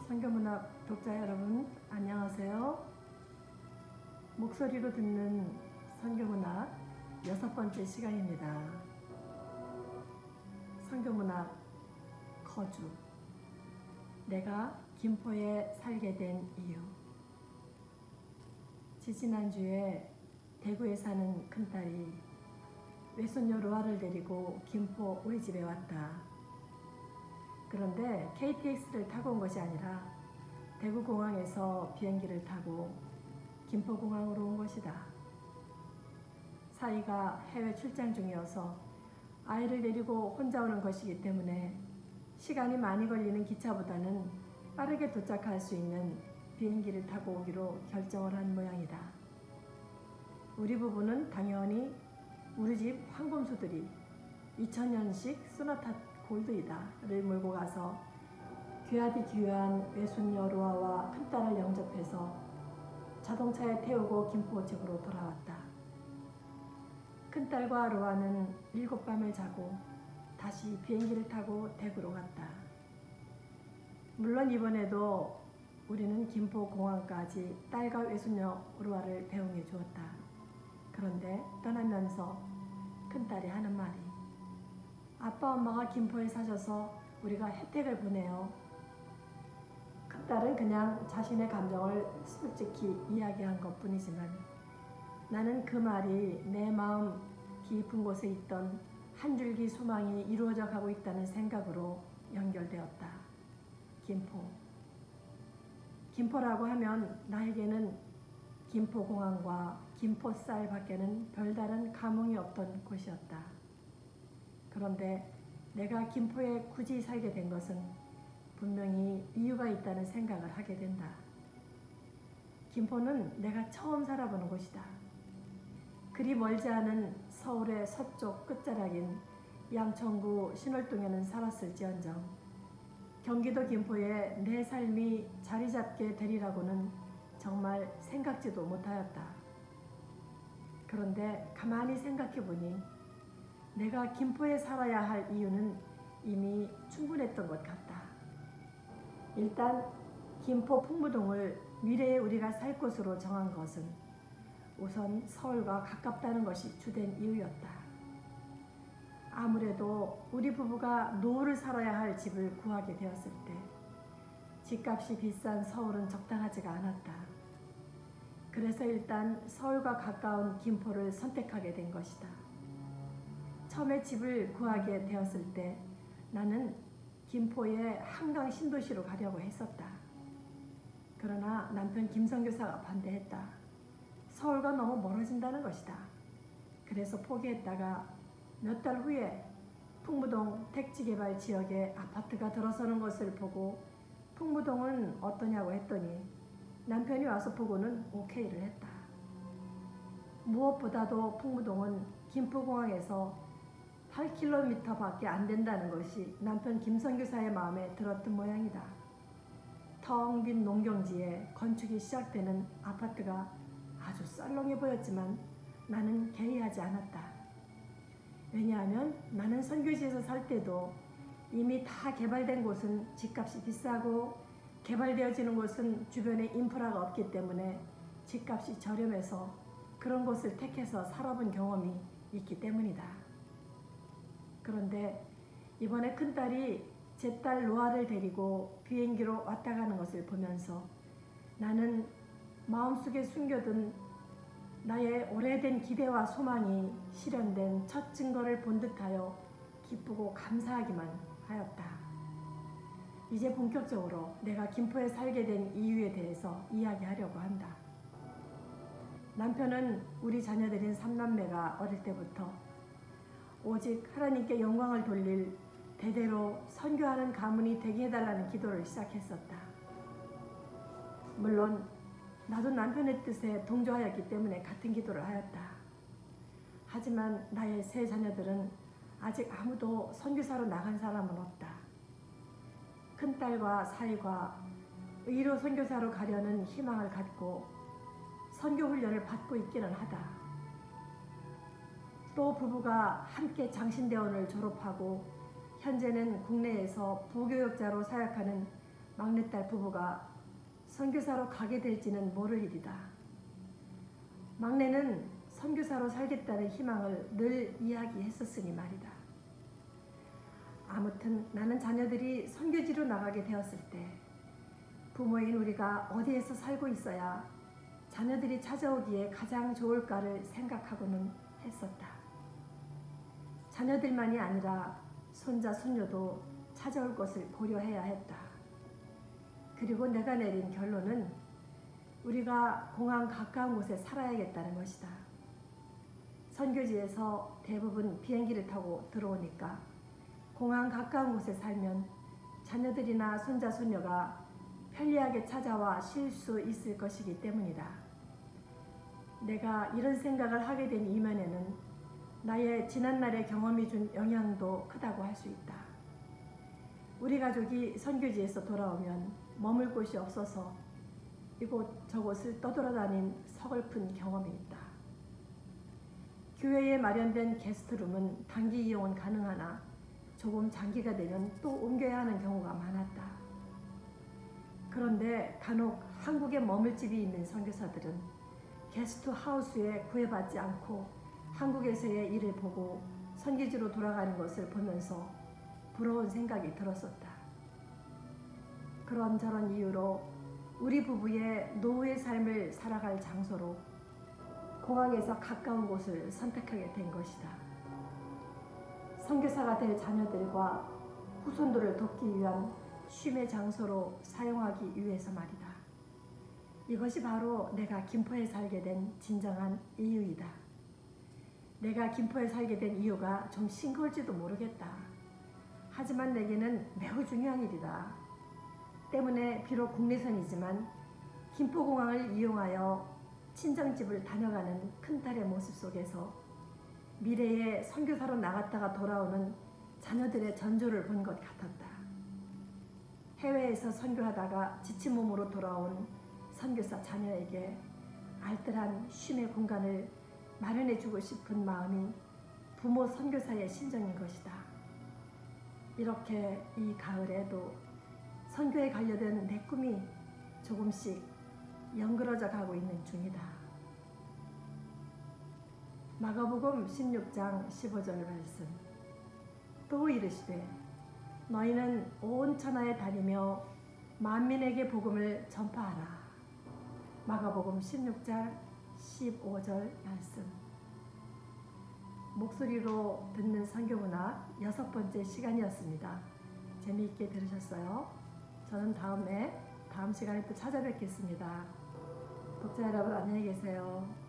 선교문학 독자 여러분, 안녕하세요. 목소리로 듣는 선교문학 6번째 시간입니다. 선교문학 거주. 내가 김포에 살게 된 이유. 지지난주에 대구에 사는 큰딸이 외손녀 로아를 데리고 김포 우리 집에 왔다. 그런데 KTX를 타고 온 것이 아니라 대구공항에서 비행기를 타고 김포공항으로 온 것이다. 사이가 해외 출장 중이어서 아이를 데리고 혼자 오는 것이기 때문에 시간이 많이 걸리는 기차보다는 빠르게 도착할 수 있는 비행기를 타고 오기로 결정을 한 모양이다. 우리 부부는 당연히 우리 집 황금소들이 2000년식 소나타 골드이다를 몰고 가서 귀하디 귀한 외손녀 로아와 큰딸을 영접해서 자동차에 태우고 김포 집으로 돌아왔다. 큰딸과 로아는 7밤을 자고 다시 비행기를 타고 대구로 갔다. 물론 이번에도 우리는 김포공항까지 딸과 외손녀 로아를 배웅해 주었다. 그런데 떠나면서 큰딸이 하는 말이, 아빠 엄마가 김포에 사셔서 우리가 혜택을 보내요. 큰딸은 그냥 자신의 감정을 솔직히 이야기한 것 뿐이지만 나는 그 말이 내 마음 깊은 곳에 있던 한 줄기 소망이 이루어져 가고 있다는 생각으로 연결되었다. 김포라고 하면 나에게는 김포공항과 김포쌀 밖에는 별다른 감흥이 없던 곳이었다. 그런데 내가 김포에 굳이 살게 된 것은 분명히 이유가 있다는 생각을 하게 된다. 김포는 내가 처음 살아보는 곳이다. 그리 멀지 않은 서울의 서쪽 끝자락인 양천구 신월동에는 살았을지언정 경기도 김포에 내 삶이 자리 잡게 되리라고는 정말 생각지도 못하였다. 그런데 가만히 생각해보니 내가 김포에 살아야 할 이유는 이미 충분했던 것 같다. 일단 김포 풍무동을 미래에 우리가 살 곳으로 정한 것은 우선 서울과 가깝다는 것이 주된 이유였다. 아무래도 우리 부부가 노후를 살아야 할 집을 구하게 되었을 때 집값이 비싼 서울은 적당하지가 않았다. 그래서 일단 서울과 가까운 김포를 선택하게 된 것이다. 처음에 집을 구하게 되었을 때 나는 김포의 한강 신도시로 가려고 했었다. 그러나 남편 김선교사가 반대했다. 서울과 너무 멀어진다는 것이다. 그래서 포기했다가 몇 달 후에 풍무동 택지개발 지역에 아파트가 들어서는 것을 보고 풍무동은 어떠냐고 했더니 남편이 와서 보고는 오케이를 했다. 무엇보다도 풍무동은 김포공항에서 8km 밖에 안 된다는 것이 남편 김선교사의 마음에 들었던 모양이다. 텅 빈 농경지에 건축이 시작되는 아파트가 아주 썰렁해 보였지만 나는 개의하지 않았다. 왜냐하면 나는 선교지에서 살 때도 이미 다 개발된 곳은 집값이 비싸고 개발되어지는 곳은 주변에 인프라가 없기 때문에 집값이 저렴해서 그런 곳을 택해서 살아본 경험이 있기 때문이다. 그런데 이번에 큰딸이 제 딸 로아를 데리고 비행기로 왔다 가는 것을 보면서 나는 마음속에 숨겨둔 나의 오래된 기대와 소망이 실현된 첫 증거를 본 듯하여 기쁘고 감사하기만 하였다. 이제 본격적으로 내가 김포에 살게 된 이유에 대해서 이야기하려고 한다. 남편은 우리 자녀들인 3남매가 어릴 때부터 오직 하나님께 영광을 돌릴 대대로 선교하는 가문이 되게 해달라는 기도를 시작했었다. 물론 나도 남편의 뜻에 동조하였기 때문에 같은 기도를 하였다. 하지만 나의 세 자녀들은 아직 아무도 선교사로 나간 사람은 없다. 큰딸과 사위가 의로 선교사로 가려는 희망을 갖고 선교훈련을 받고 있기는 하다. 또 부부가 함께 장신대원을 졸업하고 현재는 국내에서 부교역자로 사역하는 막내딸 부부가 선교사로 가게 될지는 모를 일이다. 막내는 선교사로 살겠다는 희망을 늘 이야기했었으니 말이다. 아무튼 나는 자녀들이 선교지로 나가게 되었을 때 부모인 우리가 어디에서 살고 있어야 자녀들이 찾아오기에 가장 좋을까를 생각하고는 했었다. 자녀들만이 아니라 손자, 손녀도 찾아올 것을 고려해야 했다. 그리고 내가 내린 결론은 우리가 공항 가까운 곳에 살아야겠다는 것이다. 선교지에서 대부분 비행기를 타고 들어오니까 공항 가까운 곳에 살면 자녀들이나 손자, 손녀가 편리하게 찾아와 쉴 수 있을 것이기 때문이다. 내가 이런 생각을 하게 된 이면에는 나의 지난날의 경험이 준 영향도 크다고 할 수 있다. 우리 가족이 선교지에서 돌아오면 머물 곳이 없어서 이곳 저곳을 떠돌아다닌 서글픈 경험이 있다. 교회에 마련된 게스트룸은 단기 이용은 가능하나 조금 장기가 되면 또 옮겨야 하는 경우가 많았다. 그런데 간혹 한국에 머물 집이 있는 선교사들은 게스트하우스에 구애받지 않고 한국에서의 일을 보고 선교지로 돌아가는 것을 보면서 부러운 생각이 들었었다. 그런저런 이유로 우리 부부의 노후의 삶을 살아갈 장소로 공항에서 가까운 곳을 선택하게 된 것이다. 선교사가 될 자녀들과 후손들을 돕기 위한 쉼의 장소로 사용하기 위해서 말이다. 이것이 바로 내가 김포에 살게 된 진정한 이유이다. 내가 김포에 살게 된 이유가 좀 싱거울지도 모르겠다. 하지만 내게는 매우 중요한 일이다. 때문에 비록 국내선이지만 김포공항을 이용하여 친정집을 다녀가는 큰딸의 모습 속에서 미래에 선교사로 나갔다가 돌아오는 자녀들의 전조를 본 것 같았다. 해외에서 선교하다가 지친 몸으로 돌아온 선교사 자녀에게 알뜰한 쉼의 공간을 마련해주고 싶은 마음이 부모 선교사의 심정인 것이다. 이렇게 이 가을에도 선교에 관련된 내 꿈이 조금씩 연그러져 가고 있는 중이다. 마가복음 16장 15절 말씀. 또 이르시되 너희는 온 천하에 다니며 만민에게 복음을 전파하라. 마가복음 16장 15절 말씀. 목소리로 듣는 선교문학 6번째 시간이었습니다. 재미있게 들으셨어요? 저는 다음 시간에 또 찾아뵙겠습니다. 독자 여러분 안녕히 계세요.